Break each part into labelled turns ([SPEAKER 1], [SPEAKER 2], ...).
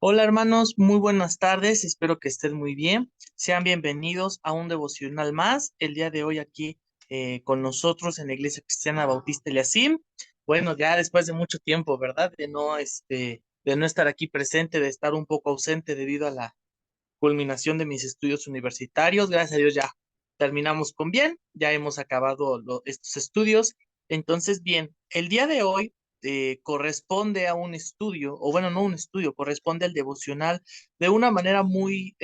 [SPEAKER 1] Hola hermanos, muy buenas tardes, espero que estén muy bien. Sean bienvenidos a un devocional más. El día de hoy aquí con nosotros en la Iglesia Cristiana Bautista Eliasim. Bueno, ya después de mucho tiempo, ¿verdad? De no estar aquí presente, de estar un poco ausente debido a la culminación de mis estudios universitarios. Gracias a Dios ya terminamos con bien, ya hemos acabado estos estudios. Entonces, bien, el día de hoy corresponde a un estudio, o bueno, no un estudio, corresponde al devocional de una manera muy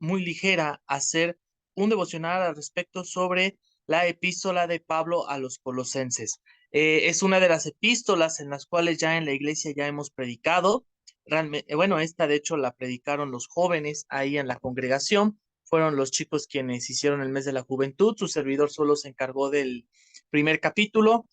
[SPEAKER 1] ligera, hacer un devocional al respecto sobre la epístola de Pablo a los Colosenses. Es una de las epístolas en las cuales ya en la iglesia ya hemos predicado. Realmente, bueno, esta de hecho la predicaron los jóvenes ahí en la congregación, fueron los chicos quienes hicieron el mes de la juventud, su servidor solo se encargó del primer capítulo,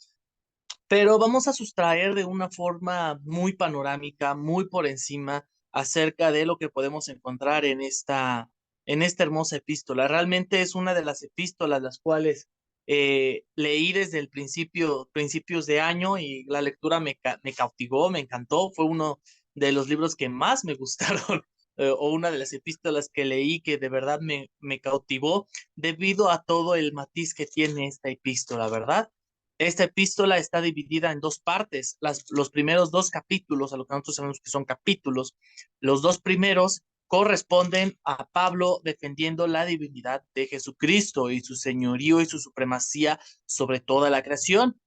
[SPEAKER 1] pero vamos a sustraer de una forma muy panorámica, muy por encima, acerca de lo que podemos encontrar en esta hermosa epístola. Realmente es una de las epístolas las cuales leí desde el principios de año y la lectura me cautivó, me encantó. Fue uno de los libros que más me gustaron. O una de las epístolas que leí que de verdad me cautivó debido a todo el matiz que tiene esta epístola, ¿verdad? Esta epístola está dividida en dos partes. Los primeros dos capítulos, a lo que nosotros sabemos que son capítulos, los dos primeros corresponden a Pablo defendiendo la divinidad de Jesucristo y su señorío y su supremacía sobre toda la creación.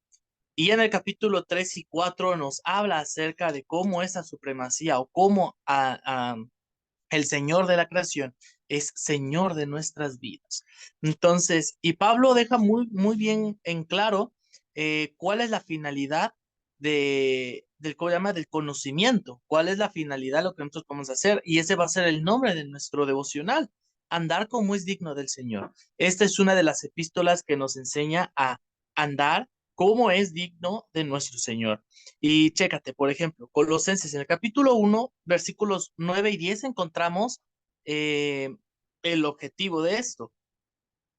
[SPEAKER 1] Y en el capítulo 3 y 4 nos habla acerca de cómo esa supremacía o cómo el Señor de la creación es Señor de nuestras vidas. Entonces, y Pablo deja muy bien en claro cuál es la finalidad ¿cómo se llama? Del conocimiento, cuál es la finalidad, lo que nosotros podemos hacer, y ese va a ser el nombre de nuestro devocional, andar como es digno del Señor. Esta es una de las epístolas que nos enseña a andar como es digno de nuestro Señor. Y chécate, por ejemplo, Colosenses, en el capítulo 1 versículos 9 y 10 encontramos eh, el objetivo de esto.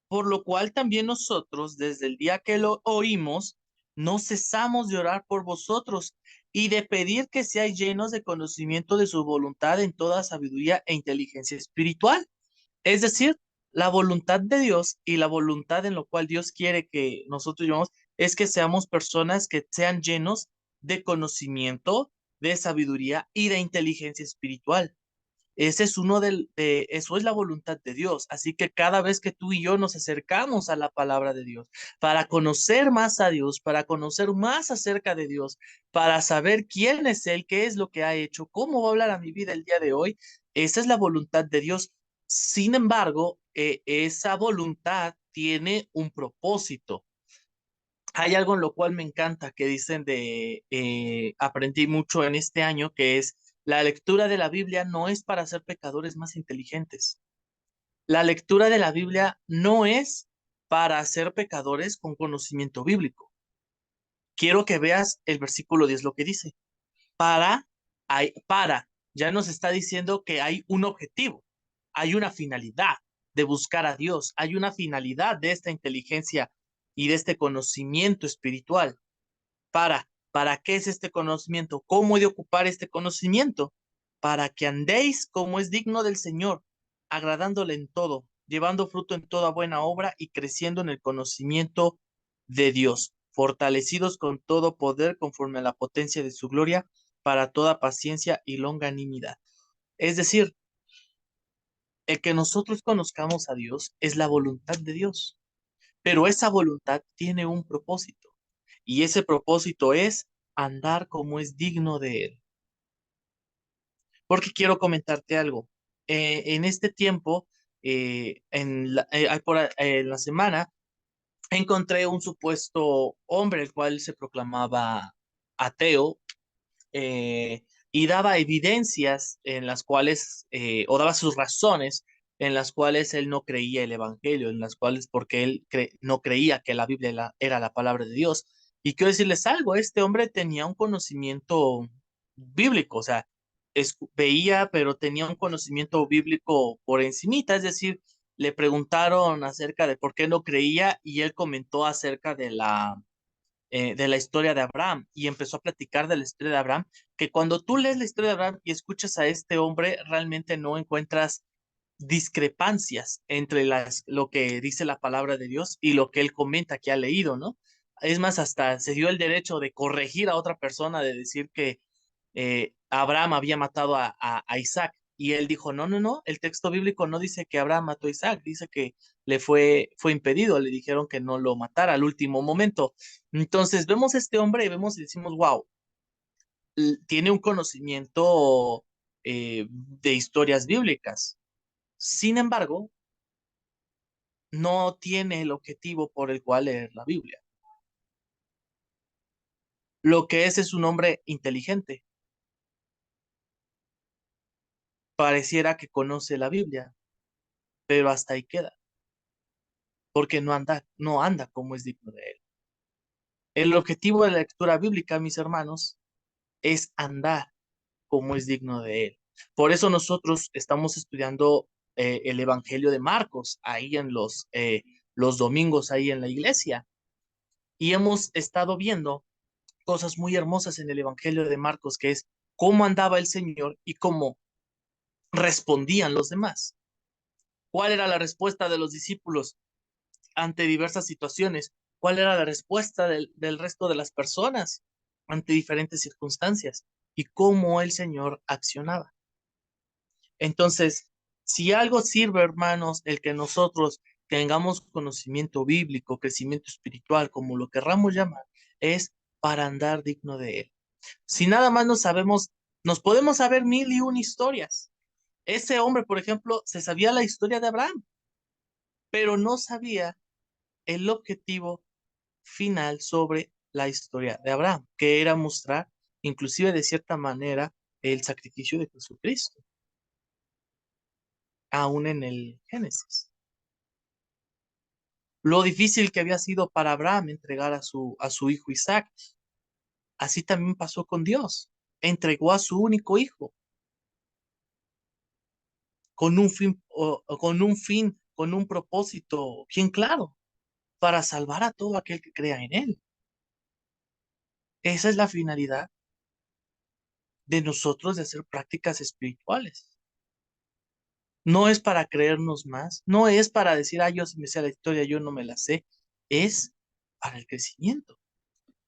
[SPEAKER 1] Por lo cual también nosotros, desde el día que lo oímos, no cesamos de orar por vosotros y de pedir que seáis llenos de conocimiento de su voluntad en toda sabiduría e inteligencia espiritual. Es decir, la voluntad de Dios y la voluntad en lo cual Dios quiere que nosotros llevamos es que seamos personas que sean llenos de conocimiento, de sabiduría y de inteligencia espiritual. Ese es eso es la voluntad de Dios. Así que cada vez que tú y yo nos acercamos a la palabra de Dios, para conocer más a Dios, para conocer más acerca de Dios, para saber quién es Él, qué es lo que ha hecho, cómo va a hablar a mi vida el día de hoy, esa es la voluntad de Dios. Sin embargo, esa voluntad tiene un propósito. Hay algo en lo cual me encanta que dicen aprendí mucho en este año, que es la lectura de la Biblia no es para ser pecadores más inteligentes. La lectura de la Biblia no es para ser pecadores con conocimiento bíblico. Quiero que veas el versículo 10 lo que dice. Para, ya nos está diciendo que hay un objetivo, hay una finalidad de buscar a Dios, hay una finalidad de esta inteligencia y de este conocimiento espiritual. ¿Para qué es este conocimiento? ¿Cómo he de ocupar este conocimiento? Para que andéis como es digno del Señor, agradándole en todo, llevando fruto en toda buena obra y creciendo en el conocimiento de Dios, fortalecidos con todo poder conforme a la potencia de su gloria, para toda paciencia y longanimidad. Es decir, el que nosotros conozcamos a Dios es la voluntad de Dios, pero esa voluntad tiene un propósito. Y ese propósito es andar como es digno de Él. Porque quiero comentarte algo. En este tiempo, en la semana, encontré un supuesto hombre, el cual se proclamaba ateo, y daba evidencias en las cuales, o daba sus razones en las cuales él no creía el Evangelio, en las cuales porque no creía que la Biblia era la palabra de Dios. Y quiero decirles algo, este hombre tenía un conocimiento bíblico, o sea, veía, pero tenía un conocimiento bíblico por encimita, es decir, le preguntaron acerca de por qué no creía y él comentó acerca de la historia de Abraham y empezó a platicar de la historia de Abraham, que cuando tú lees la historia de Abraham y escuchas a este hombre, realmente no encuentras discrepancias entre lo que dice la palabra de Dios y lo que él comenta que ha leído, ¿no? Es más, hasta se dio el derecho de corregir a otra persona, de decir que Abraham había matado a Isaac. Y él dijo, no, no, no, el texto bíblico no dice que Abraham mató a Isaac, dice que fue impedido, le dijeron que no lo matara al último momento. Entonces vemos a este hombre y vemos y decimos, wow, tiene un conocimiento de historias bíblicas. Sin embargo, no tiene el objetivo por el cual leer la Biblia. Lo que es un hombre inteligente. Pareciera que conoce la Biblia, pero hasta ahí queda, porque no anda como es digno de él. El objetivo de la lectura bíblica, mis hermanos, es andar como es digno de él. Por eso nosotros estamos estudiando el Evangelio de Marcos ahí en los domingos ahí en la iglesia y hemos estado viendo cosas muy hermosas en el Evangelio de Marcos, que es cómo andaba el Señor y cómo respondían los demás. ¿Cuál era la respuesta de los discípulos ante diversas situaciones? ¿Cuál era la respuesta del resto de las personas ante diferentes circunstancias? Y cómo el Señor accionaba. Entonces, si algo sirve, hermanos, el que nosotros tengamos conocimiento bíblico, crecimiento espiritual, como lo querramos llamar, es para andar digno de él. Si nada más no sabemos, nos podemos saber mil y una historias. Ese hombre, por ejemplo, se sabía la historia de Abraham, pero no sabía el objetivo final sobre la historia de Abraham, que era mostrar, inclusive de cierta manera, el sacrificio de Jesucristo, aún en el Génesis. Lo difícil que había sido para Abraham entregar a su hijo Isaac, así también pasó con Dios. Entregó a su único hijo con un propósito bien claro, para salvar a todo aquel que crea en él. Esa es la finalidad de nosotros de hacer prácticas espirituales. No es para creernos más, no es para decir, yo sí me sé la historia, yo no me la sé, es para el crecimiento.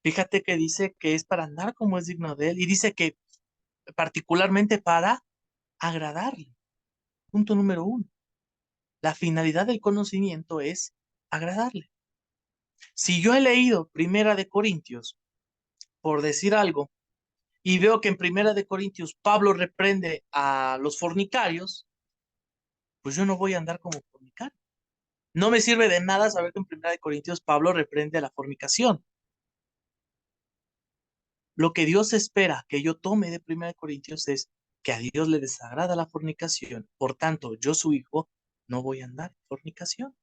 [SPEAKER 1] Fíjate que dice que es para andar como es digno de él y dice que particularmente para agradarle. Punto número uno. La finalidad del conocimiento es agradarle. Si yo he leído Primera de Corintios, por decir algo, y veo que en Primera de Corintios Pablo reprende a los fornicarios, pues yo no voy a andar como fornicario. No me sirve de nada saber que en Primera de Corintios Pablo reprende a la fornicación. Lo que Dios espera que yo tome de Primera de Corintios es que a Dios le desagrada la fornicación. Por tanto, yo su hijo no voy a andar en fornicación.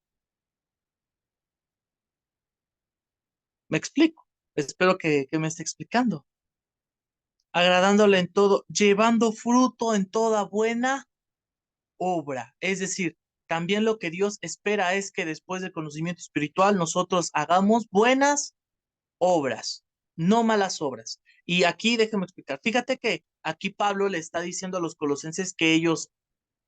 [SPEAKER 1] ¿Me explico? Espero que me esté explicando. Agradándole en todo, llevando fruto en toda buena obra. Es decir, también lo que Dios espera es que después del conocimiento espiritual nosotros hagamos buenas obras, no malas obras. Y aquí déjeme explicar. Fíjate que aquí Pablo le está diciendo a los colosenses que ellos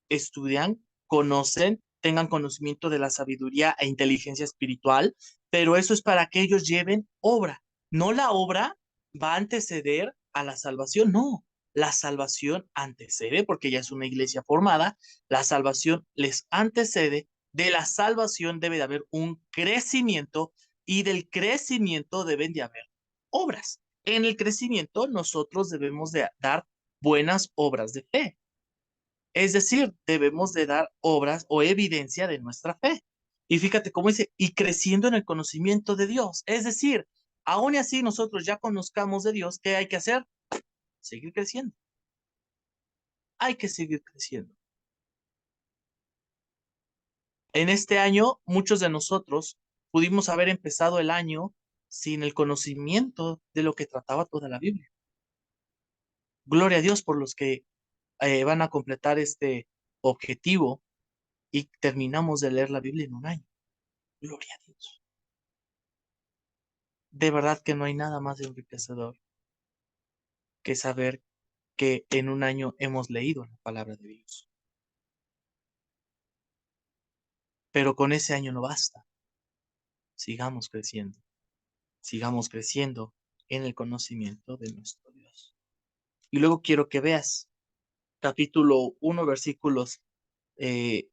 [SPEAKER 1] estudian, conocen, tengan conocimiento de la sabiduría e inteligencia espiritual, pero eso es para que ellos lleven obra. No la obra va a anteceder a la salvación, no. La salvación antecede, porque ya es una iglesia formada, la salvación les antecede, de la salvación debe de haber un crecimiento y del crecimiento deben de haber obras. En el crecimiento nosotros debemos de dar buenas obras de fe. Es decir, debemos de dar obras o evidencia de nuestra fe. Y fíjate cómo dice, y creciendo en el conocimiento de Dios. Es decir, aún y así nosotros ya conozcamos de Dios, ¿qué hay que hacer? Seguir creciendo. Hay que seguir creciendo. En este año, muchos de nosotros pudimos haber empezado el año sin el conocimiento de lo que trataba toda la Biblia. Gloria a Dios por los que van a completar este objetivo y terminamos de leer la Biblia en un año. Gloria a Dios. De verdad que no hay nada más enriquecedor que saber que en un año hemos leído la palabra de Dios. Pero con ese año no basta. Sigamos creciendo. Sigamos creciendo en el conocimiento de nuestro Dios. Y luego quiero que veas capítulo 1, versículos eh,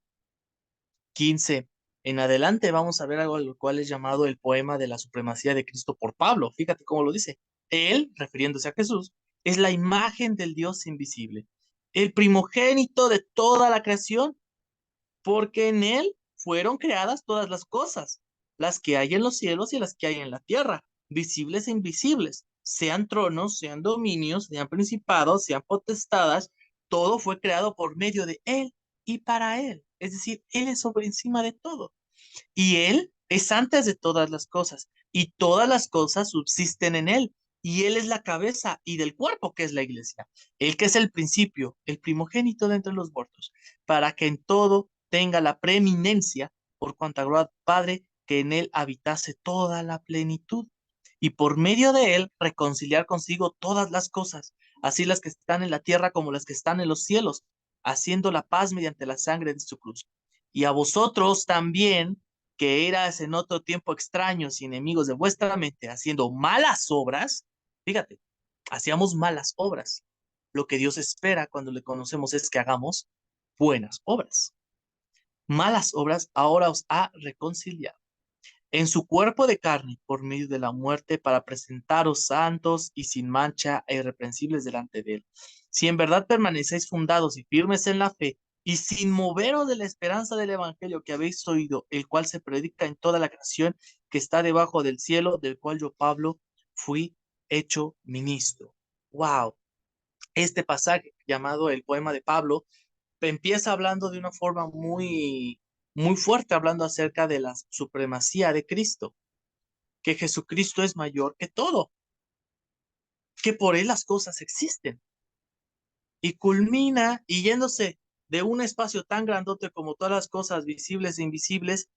[SPEAKER 1] 15 en adelante. Vamos a ver algo lo cual es llamado el poema de la supremacía de Cristo por Pablo. Fíjate cómo lo dice. Él, refiriéndose a Jesús, es la imagen del Dios invisible, el primogénito de toda la creación, porque en él fueron creadas todas las cosas, las que hay en los cielos y las que hay en la tierra, visibles e invisibles, sean tronos, sean dominios, sean principados, sean potestades, todo fue creado por medio de él y para él. Es decir, él es sobre encima de todo. Y Él es antes de todas las cosas, y todas las cosas subsisten en Él, y Él es la cabeza y del cuerpo que es la iglesia, Él que es el principio, el primogénito de entre los muertos, para que en todo tenga la preeminencia, por cuanto agradó al Padre que en Él habitase toda la plenitud, y por medio de Él reconciliar consigo todas las cosas, así las que están en la tierra como las que están en los cielos, haciendo la paz mediante la sangre de su cruz. Y a vosotros también, que eras en otro tiempo extraños y enemigos de vuestra mente, haciendo malas obras, fíjate, hacíamos malas obras. Lo que Dios espera cuando le conocemos es que hagamos buenas obras. Malas obras ahora os ha reconciliado en su cuerpo de carne por medio de la muerte para presentaros santos y sin mancha e irreprensibles delante de él. Si en verdad permanecéis fundados y firmes en la fe y sin moveros de la esperanza del evangelio que habéis oído, el cual se predica en toda la creación que está debajo del cielo, del cual yo, Pablo, fui hecho ministro. Wow, este pasaje llamado el poema de Pablo empieza hablando de una forma muy fuerte, hablando acerca de la supremacía de Cristo, que Jesucristo es mayor que todo, que por él las cosas existen. Y culmina y yéndose de un espacio tan grandote como todas las cosas visibles e invisibles,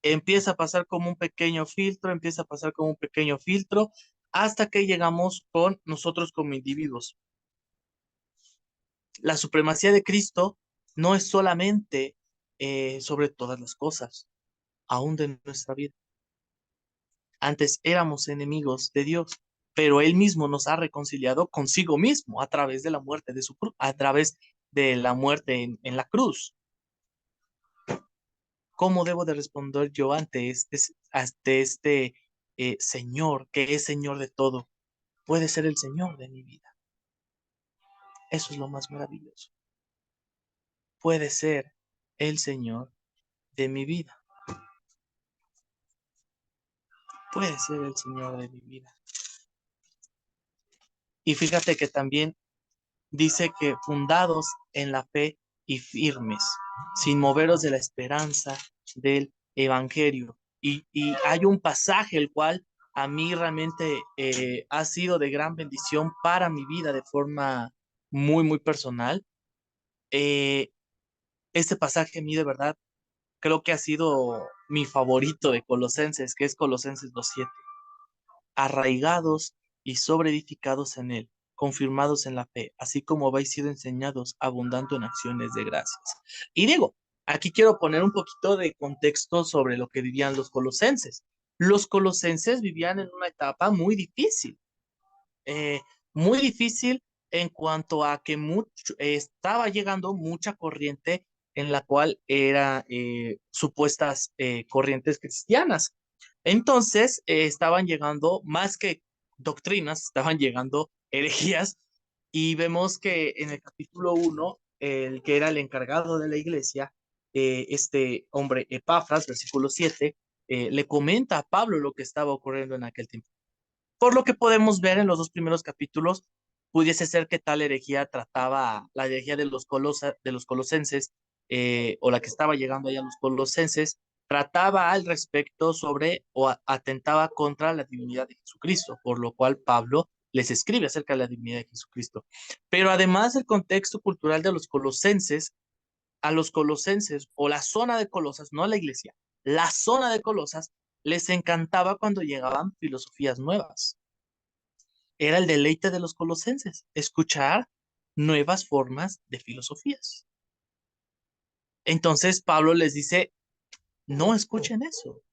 [SPEAKER 1] empieza a pasar como un pequeño filtro, empieza a pasar como un pequeño filtro, hasta que llegamos con nosotros como individuos. La supremacía de Cristo no es solamente sobre todas las cosas, aún de nuestra vida. Antes éramos enemigos de Dios, pero Él mismo nos ha reconciliado consigo mismo a través de la muerte de su cruz, a través de la muerte en la cruz. ¿Cómo debo de responder yo ante este Señor, que es Señor de todo? Puede ser el Señor de mi vida. Eso es lo más maravilloso. Puede ser el Señor de mi vida. Puede ser el Señor de mi vida. Y fíjate que también dice que fundados en la fe y firmes, sin moveros de la esperanza del Evangelio. Y hay un pasaje el cual a mí realmente ha sido de gran bendición para mi vida de forma muy personal. Eh, este pasaje a mí de verdad creo que ha sido mi favorito de Colosenses, que es Colosenses 2:7. Arraigados y sobreedificados en él, confirmados en la fe, así como habéis sido enseñados, abundando en acciones de gracias. Y digo, aquí quiero poner un poquito de contexto sobre lo que vivían los colosenses. Los colosenses vivían en una etapa eh, muy difícil en cuanto a que estaba llegando mucha corriente en la cual era supuestas corrientes cristianas. Entonces, estaban llegando más que doctrinas, estaban llegando herejías y vemos que en el capítulo 1, el que era el encargado de la iglesia, este hombre Epafras, versículo 7, le comenta a Pablo lo que estaba ocurriendo en aquel tiempo. Por lo que podemos ver en los dos primeros capítulos, pudiese ser que tal herejía trataba la herejía de los colosenses, o la que estaba llegando allá a los colosenses, trataba al respecto sobre o atentaba contra la divinidad de Jesucristo, por lo cual Pablo les escribe acerca de la divinidad de Jesucristo. Pero además el contexto cultural de los colosenses, a los colosenses o la zona de Colosas, no la iglesia, la zona de Colosas Les encantaba cuando llegaban filosofías nuevas. Era el deleite de los colosenses, escuchar nuevas formas de filosofías. Entonces Pablo les dice, no escuchen eso,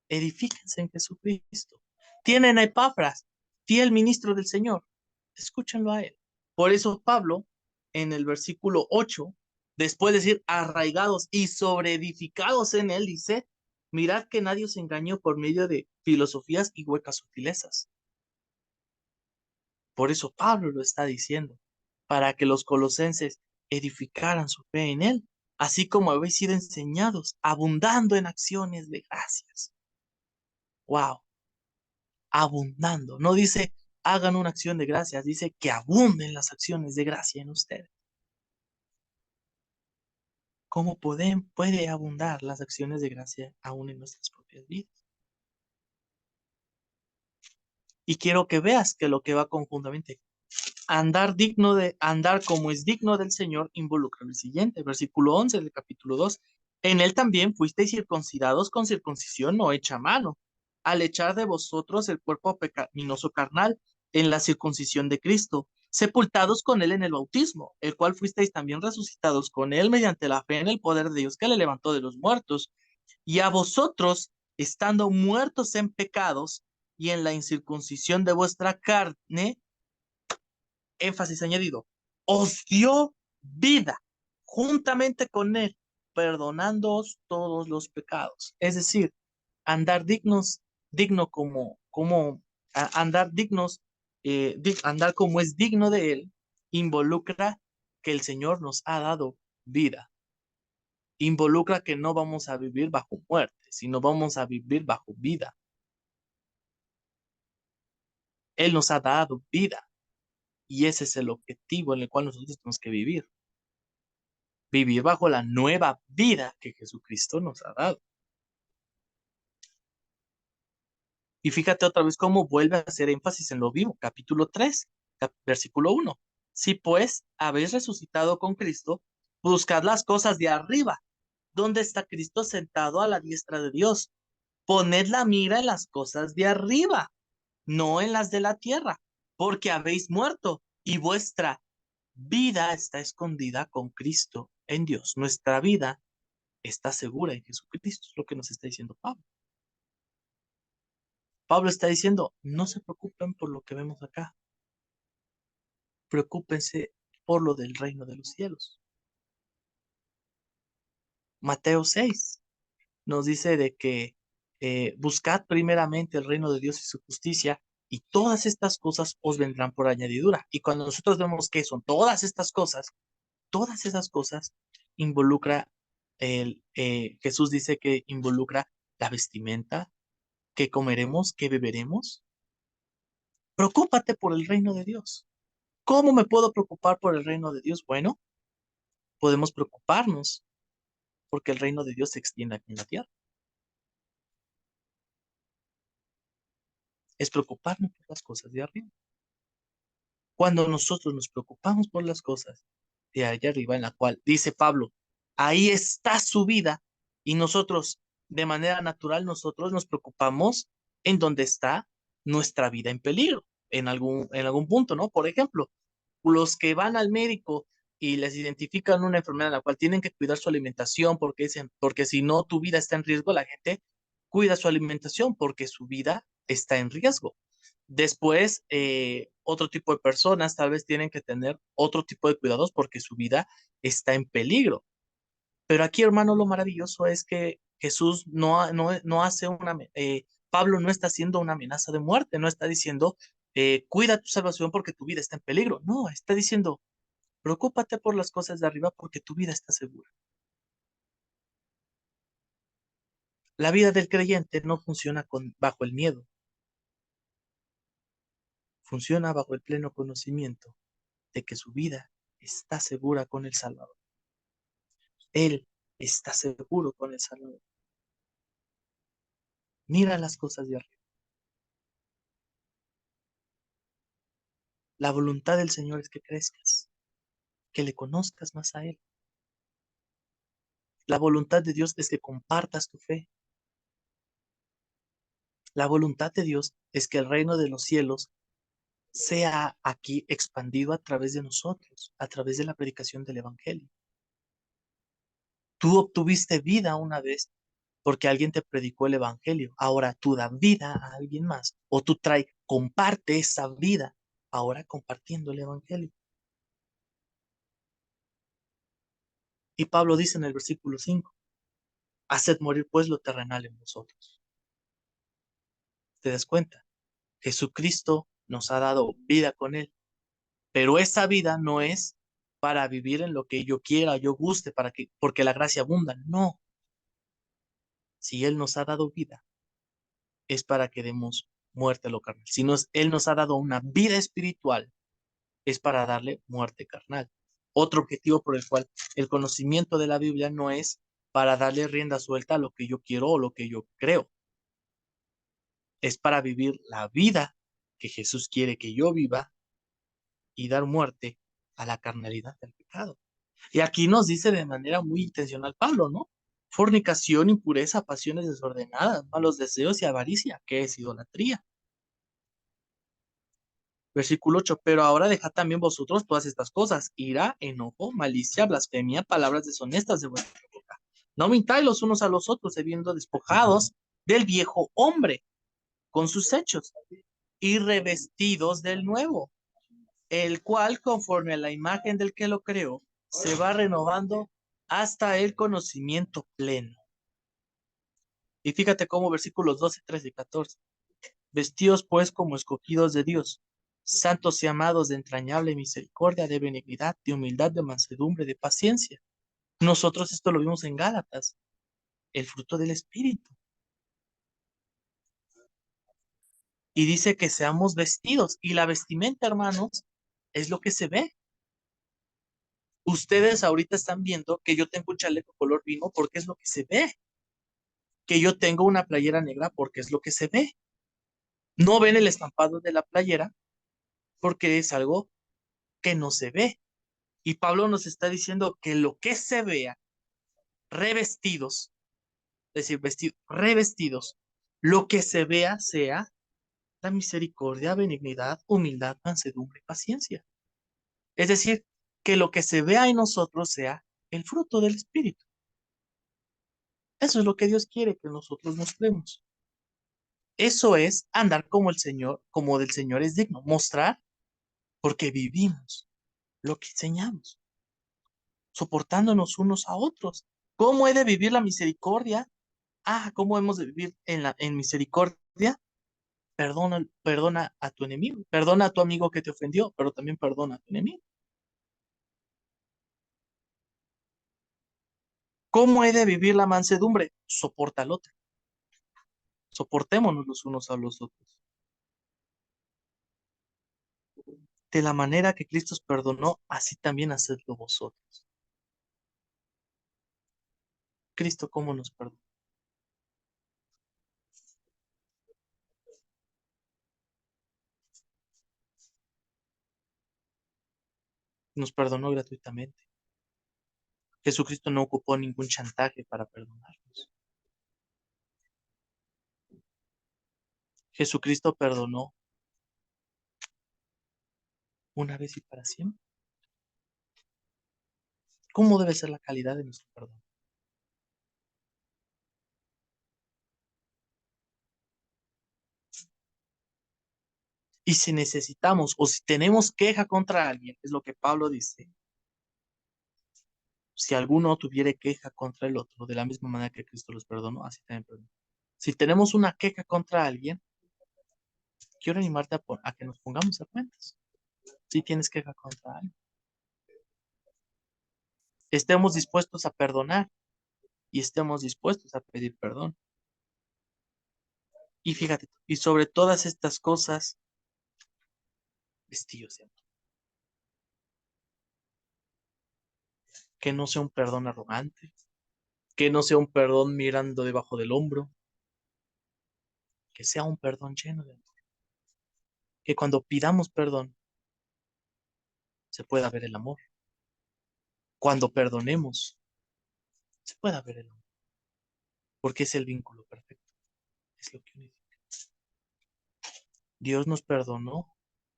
[SPEAKER 1] edifíquense en Jesucristo. Tienen a Epafras, fiel ministro del Señor, escúchenlo a él. Por eso Pablo, en el versículo 8, después de decir arraigados y sobreedificados en él, dice, mirad que nadie os engañó por medio de filosofías y huecas sutilezas. Por eso Pablo lo está diciendo, para que los colosenses edificaran su fe en él, así como habéis sido enseñados, abundando en acciones de gracias. Wow, abundando. No dice hagan una acción de gracias, dice que abunden las acciones de gracia en ustedes. ¿Cómo puede abundar las acciones de gracia aún en nuestras propias vidas? Y quiero que veas que lo que va conjuntamente, andar como es digno del Señor involucra el siguiente, versículo 11 del capítulo 2. En él también fuisteis circuncidados con circuncisión no hecha a mano, al echar de vosotros el cuerpo pecaminoso carnal en la circuncisión de Cristo, sepultados con él en el bautismo, el cual fuisteis también resucitados con él mediante la fe en el poder de Dios que le levantó de los muertos, y a vosotros, estando muertos en pecados y en la incircuncisión de vuestra carne, énfasis añadido, os dio vida juntamente con él, perdonándoos todos los pecados. Es decir, andar digno andar dignos, andar como es digno de él, involucra que el Señor nos ha dado vida. Involucra que no vamos a vivir bajo muerte, sino vamos a vivir bajo vida. Él nos ha dado vida y ese es el objetivo en el cual nosotros tenemos que vivir. Vivir bajo la nueva vida que Jesucristo nos ha dado. Y fíjate otra vez cómo vuelve a hacer énfasis en lo vivo. Capítulo 3, versículo 1. Si pues habéis resucitado con Cristo, buscad las cosas de arriba, donde está Cristo sentado a la diestra de Dios. Poned la mira en las cosas de arriba, no en las de la tierra, porque habéis muerto y vuestra vida está escondida con Cristo en Dios. Nuestra vida está segura en Jesucristo, es lo que nos está diciendo Pablo. Pablo está diciendo, no se preocupen por lo que vemos acá, preocúpense por lo del reino de los cielos. Mateo 6 nos dice de que buscad primeramente el reino de Dios y su justicia y todas estas cosas os vendrán por añadidura. Y cuando nosotros vemos que son todas esas cosas involucra Jesús dice que involucra la vestimenta, que comeremos, que beberemos. Preocúpate por el reino de Dios. ¿Cómo me puedo preocupar por el reino de Dios? Bueno, podemos preocuparnos porque el reino de Dios se extiende aquí en la tierra. Es preocuparnos por las cosas de arriba. Cuando nosotros nos preocupamos por las cosas de allá arriba, en la cual dice Pablo, ahí está su vida, y nosotros, de manera natural, nosotros nos preocupamos en donde está nuestra vida en peligro, en algún punto, ¿no? Por ejemplo, los que van al médico y les identifican una enfermedad en la cual tienen que cuidar su alimentación porque dicen, porque si no tu vida está en riesgo, la gente cuida su alimentación porque su vida está en riesgo. Después, otro tipo de personas tal vez tienen que tener otro tipo de cuidados porque su vida está en peligro. Pero aquí, hermano, lo maravilloso es que Jesús no hace Pablo no está haciendo una amenaza de muerte, no está diciendo, cuida tu salvación porque tu vida está en peligro. No, está diciendo, preocúpate por las cosas de arriba porque tu vida está segura. La vida del creyente no funciona bajo el miedo, funciona bajo el pleno conocimiento de que su vida está segura con el Salvador. Él está seguro con el Salvador. Mira las cosas de arriba. La voluntad del Señor es que crezcas, que le conozcas más a Él. La voluntad de Dios es que compartas tu fe. La voluntad de Dios es que el reino de los cielos sea aquí expandido a través de nosotros, a través de la predicación del Evangelio. Tú obtuviste vida una vez porque alguien te predicó el Evangelio. Ahora tú da vida a alguien más o tú comparte esa vida ahora compartiendo el Evangelio. Y Pablo dice en el versículo 5, haced morir pues lo terrenal en vosotros. ¿Te das cuenta? Jesucristo nos ha dado vida con él, pero esa vida no es para vivir en lo que yo quiera, yo guste, porque la gracia abunda. No, si él nos ha dado vida, es para que demos muerte a lo carnal. Si nos, él nos ha dado una vida espiritual, es para darle muerte carnal. Otro objetivo por el cual el conocimiento de la Biblia no es para darle rienda suelta a lo que yo quiero o lo que yo creo. Es para vivir la vida que Jesús quiere que yo viva y dar muerte a la carnalidad del pecado. Y aquí nos dice de manera muy intencional Pablo, ¿no? Fornicación, impureza, pasiones desordenadas, malos deseos y avaricia, que es idolatría. Versículo 8, pero ahora dejad también vosotros todas estas cosas, ira, enojo, malicia, blasfemia, palabras deshonestas de vuestra boca. No mintáis los unos a los otros, habiendo despojados del viejo hombre con sus hechos y revestidos del nuevo, el cual, conforme a la imagen del que lo creó, se va renovando hasta el conocimiento pleno. Y fíjate cómo versículos 12, 13 y 14. Vestidos pues como escogidos de Dios, santos y amados de entrañable misericordia, de benignidad, de humildad, de mansedumbre, de paciencia. Nosotros esto lo vimos en Gálatas, el fruto del Espíritu. Y dice que seamos vestidos. Y la vestimenta, hermanos, es lo que se ve. Ustedes ahorita están viendo que yo tengo un chaleco color vino porque es lo que se ve. Que yo tengo una playera negra porque es lo que se ve. No ven el estampado de la playera porque es algo que no se ve. Y Pablo nos está diciendo que lo que se vea, revestidos, es decir, revestidos, lo que se vea sea la misericordia, benignidad, humildad, mansedumbre, paciencia. Es decir, que lo que se vea en nosotros sea el fruto del Espíritu. Eso es lo que Dios quiere que nosotros mostremos. Eso es andar como el Señor, como del Señor es digno, mostrar porque vivimos lo que enseñamos, soportándonos unos a otros. ¿Cómo he de vivir la misericordia? ¿Cómo hemos de vivir en misericordia? Perdona a tu enemigo, perdona a tu amigo que te ofendió, pero también perdona a tu enemigo. ¿Cómo he de vivir la mansedumbre? Soporta al otro. Soportémonos los unos a los otros. De la manera que Cristo os perdonó, así también hacedlo vosotros. Cristo, ¿cómo nos perdonó? Nos perdonó gratuitamente. Jesucristo no ocupó ningún chantaje para perdonarnos. Jesucristo perdonó una vez y para siempre. ¿Cómo debe ser la calidad de nuestro perdón? Y si necesitamos o si tenemos queja contra alguien, es lo que Pablo dice, si alguno tuviere queja contra el otro, de la misma manera que Cristo los perdonó, así también perdonó. Si tenemos una queja contra alguien, quiero animarte a que nos pongamos a cuentas. Si tienes queja contra alguien, estemos dispuestos a perdonar y estemos dispuestos a pedir perdón. Y fíjate, y sobre todas estas cosas, vestidos de amor. Que no sea un perdón arrogante, que no sea un perdón mirando debajo del hombro, que sea un perdón lleno de amor. Que cuando pidamos perdón se pueda ver el amor. Cuando perdonemos se pueda ver el amor, porque es el vínculo perfecto, es lo que unifica. Dios nos perdonó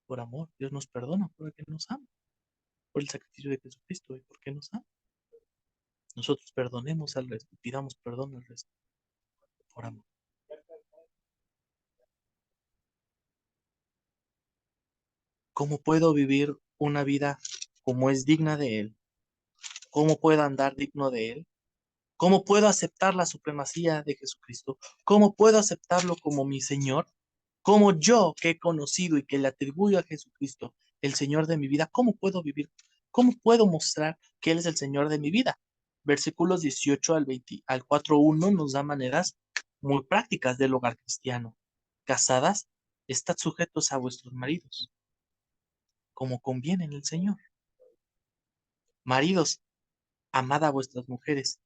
[SPEAKER 1] por amor. Dios nos perdona porque nos ama, por el sacrificio de Jesucristo y porque nos ama. Nosotros perdonemos al resto, pidamos perdón al resto por amor. ¿Cómo puedo vivir una vida como es digna de Él? ¿Cómo puedo andar digno de Él? ¿Cómo puedo aceptar la supremacía de Jesucristo? ¿Cómo puedo aceptarlo como mi Señor? ¿Cómo yo que he conocido y que le atribuyo a Jesucristo el Señor de mi vida, cómo puedo vivir? ¿Cómo puedo mostrar que Él es el Señor de mi vida? Versículos 18 al 20, al 4:1 nos da maneras muy prácticas del hogar cristiano. Casadas, estad sujetos a vuestros maridos, como conviene en el Señor. Maridos, amad a vuestras mujeres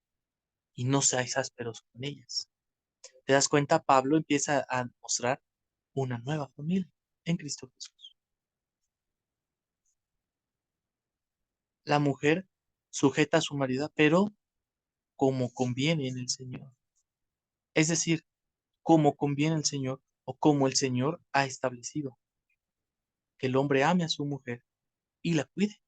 [SPEAKER 1] y no seáis ásperos con ellas. ¿Te das cuenta? Pablo empieza a mostrar una nueva familia en Cristo Jesús. La mujer sujeta a su marido, pero como conviene en el Señor. Es decir, como conviene el Señor o como el Señor ha establecido que el hombre ame a su mujer y la cuide.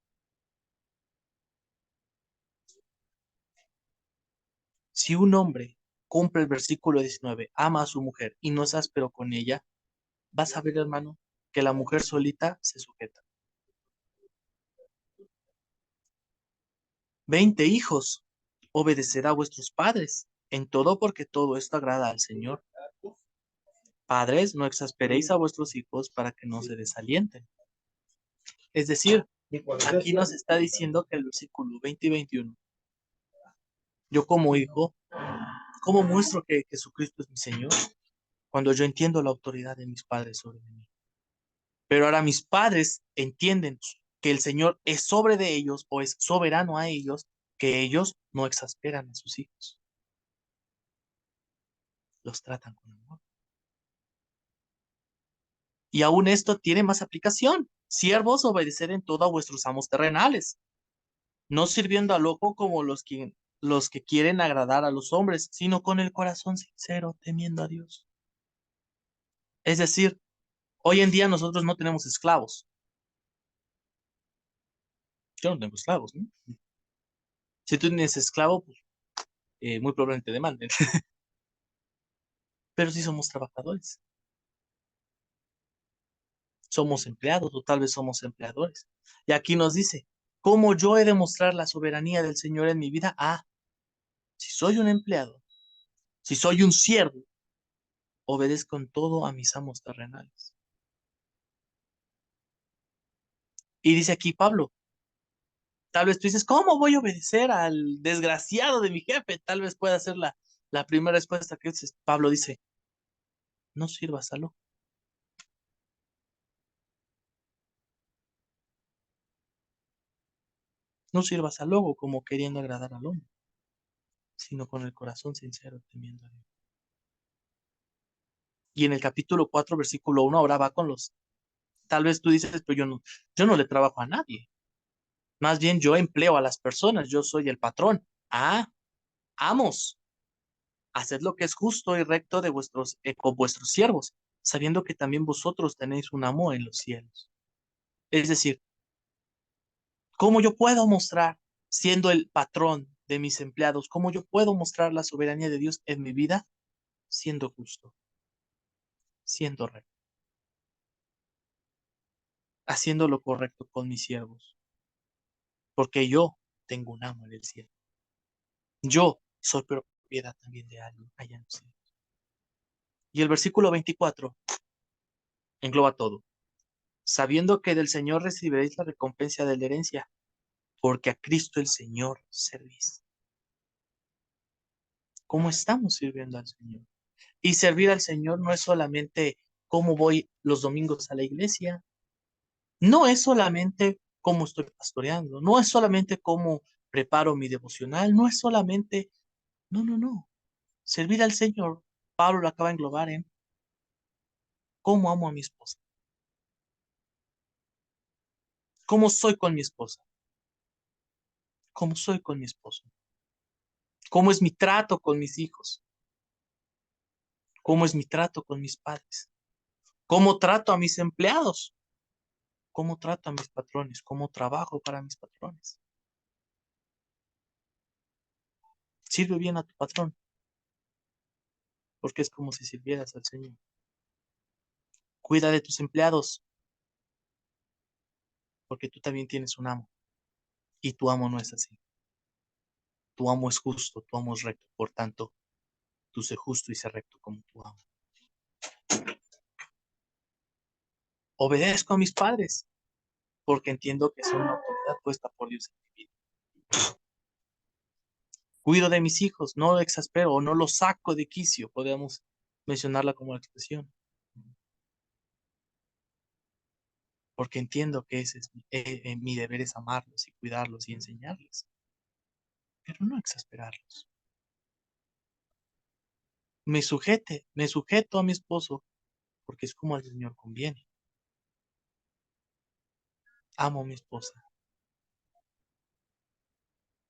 [SPEAKER 1] Si un hombre cumple el versículo 19, ama a su mujer y no es áspero con ella, vas a ver, hermano, que la mujer solita se sujeta. 20 hijos, obedecerá a vuestros padres en todo porque todo esto agrada al Señor. Padres, no exasperéis a vuestros hijos para que no se desalienten. Es decir, aquí nos está diciendo que el versículo 20 y 21, yo como hijo, ¿cómo muestro que Jesucristo es mi Señor? Cuando yo entiendo la autoridad de mis padres sobre mí. Pero ahora mis padres entienden que el Señor es sobre de ellos o es soberano a ellos, que ellos no exasperan a sus hijos. Los tratan con amor. Y aún esto tiene más aplicación. Siervos, obedecer en todo a vuestros amos terrenales, no sirviendo al ojo como los que quieren agradar a los hombres, sino con el corazón sincero, temiendo a Dios. Es decir, hoy en día nosotros no tenemos esclavos. Yo no tengo esclavos, ¿no? Si tú tienes esclavo, pues muy probablemente te demanden. Pero sí somos trabajadores, somos empleados o tal vez somos empleadores. Y aquí nos dice, ¿cómo yo he de mostrar la soberanía del Señor en mi vida? Ah, si soy un empleado, si soy un siervo, obedezco en todo a mis amos terrenales. Y dice aquí Pablo, tal vez tú dices, ¿cómo voy a obedecer al desgraciado de mi jefe? Tal vez pueda ser la primera respuesta que dices. Pablo dice, no sirvas al ojo, no sirvas al ojo como queriendo agradar al hombre, sino con el corazón sincero, temiendo a Dios. Y en el capítulo 4 versículo 1 ahora va con los, tal vez tú dices, pero yo no le trabajo a nadie. Más bien yo empleo a las personas, yo soy el patrón. Ah, amos, haced lo que es justo y recto de con vuestros siervos, sabiendo que también vosotros tenéis un amo en los cielos. Es decir, ¿cómo yo puedo mostrar, siendo el patrón de mis empleados, cómo yo puedo mostrar la soberanía de Dios en mi vida? Siendo justo, siendo recto, haciendo lo correcto con mis siervos, porque yo tengo un amo en el cielo. Yo soy propiedad también de alguien allá en el cielo. Y el versículo 24 engloba todo. Sabiendo que del Señor recibiréis la recompensa de la herencia, porque a Cristo el Señor servís. ¿Cómo estamos sirviendo al Señor? Y servir al Señor no es solamente cómo voy los domingos a la iglesia, no es solamente cómo estoy pastoreando, no es solamente cómo preparo mi devocional, no es solamente, no, no, no. Servir al Señor, Pablo lo acaba de englobar en cómo amo a mi esposa, cómo soy con mi esposa, cómo soy con mi esposo, cómo es mi trato con mis hijos, cómo es mi trato con mis padres. ¿Cómo trato a mis empleados? ¿Cómo trato a mis patrones? ¿Cómo trabajo para mis patrones? Sirve bien a tu patrón, porque es como si sirvieras al Señor. Cuida de tus empleados, porque tú también tienes un amo, y tu amo no es así. Tu amo es justo, tu amo es recto, por tanto, tú sé justo y sé recto como tu amo. Obedezco a mis padres, porque entiendo que son una autoridad puesta por Dios en mi vida. Cuido de mis hijos, no lo exaspero o no los saco de quicio, podríamos mencionarla como expresión, porque entiendo que ese es mi deber es amarlos y cuidarlos y enseñarles, pero no exasperarlos. Me sujeto a mi esposo, porque es como al Señor conviene. Amo a mi esposa,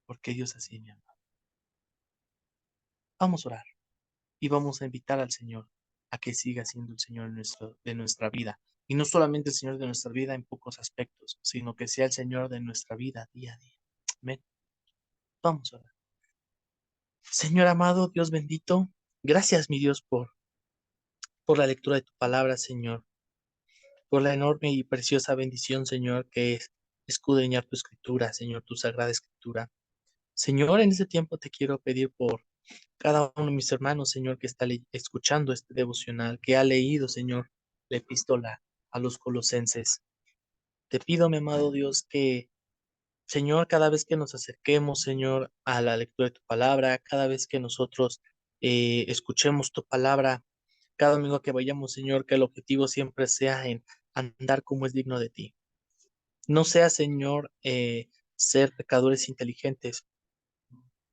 [SPEAKER 1] porque Dios así me ama. Vamos a orar y vamos a invitar al Señor a que siga siendo el Señor de nuestra vida. Y no solamente el Señor de nuestra vida en pocos aspectos, sino que sea el Señor de nuestra vida día a día. Amén. Vamos a orar. Señor amado, Dios bendito, gracias, mi Dios, por la lectura de tu palabra, Señor, por la enorme y preciosa bendición, Señor, que es escudriñar tu escritura, Señor, tu sagrada escritura. Señor, en este tiempo te quiero pedir por cada uno de mis hermanos, Señor, que está escuchando este devocional, que ha leído, Señor, la epístola a los colosenses. Te pido, mi amado Dios, que, Señor, cada vez que nos acerquemos, Señor, a la lectura de tu palabra, cada vez que nosotros escuchemos tu palabra, cada domingo que vayamos, Señor, que el objetivo siempre sea en andar como es digno de ti. No sea, Señor, ser pecadores inteligentes,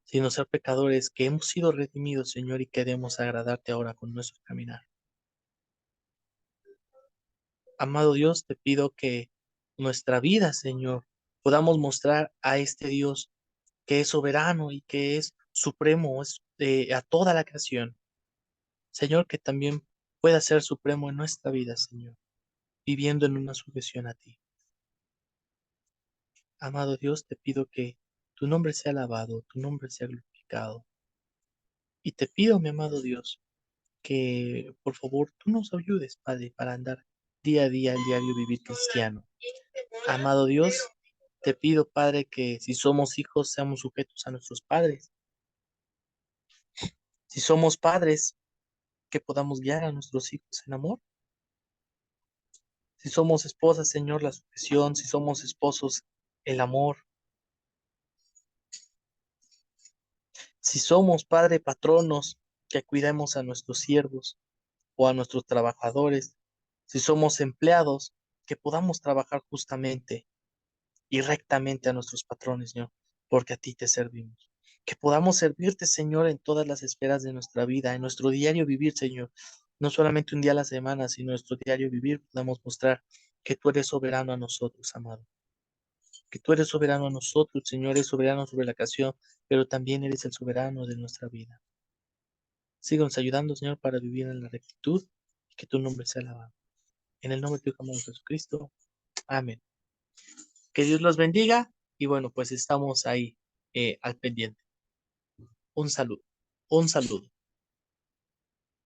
[SPEAKER 1] sino ser pecadores que hemos sido redimidos, Señor, y queremos agradarte ahora con nuestro caminar. Amado Dios, te pido que nuestra vida, Señor, podamos mostrar a este Dios que es soberano y que es supremo a toda la creación. Señor, que también pueda ser supremo en nuestra vida, Señor, viviendo en una sujeción a ti. Amado Dios, te pido que tu nombre sea alabado, tu nombre sea glorificado. Y te pido, mi amado Dios, que por favor tú nos ayudes, Padre, para andar día a día, el diario vivir cristiano. Amado Dios, te pido, Padre, que si somos hijos, seamos sujetos a nuestros padres. Si somos padres, que podamos guiar a nuestros hijos en amor. Si somos esposas, Señor, la sujeción. Si somos esposos, el amor. Si somos, Padre, patronos, que cuidemos a nuestros siervos o a nuestros trabajadores. Si somos empleados, que podamos trabajar justamente y rectamente a nuestros patrones, Señor, porque a ti te servimos. Que podamos servirte, Señor, en todas las esferas de nuestra vida, en nuestro diario vivir, Señor. No solamente un día a la semana, sino en nuestro diario vivir, podamos mostrar que tú eres soberano a nosotros, amado. Que tú eres soberano a nosotros, Señor, eres soberano sobre la creación, pero también eres el soberano de nuestra vida. Síguenos ayudando, Señor, para vivir en la rectitud y que tu nombre sea alabado. En el nombre de tu Hijo amado Jesucristo. Amén. Que Dios los bendiga y bueno, pues estamos ahí al pendiente. Un saludo. Un saludo.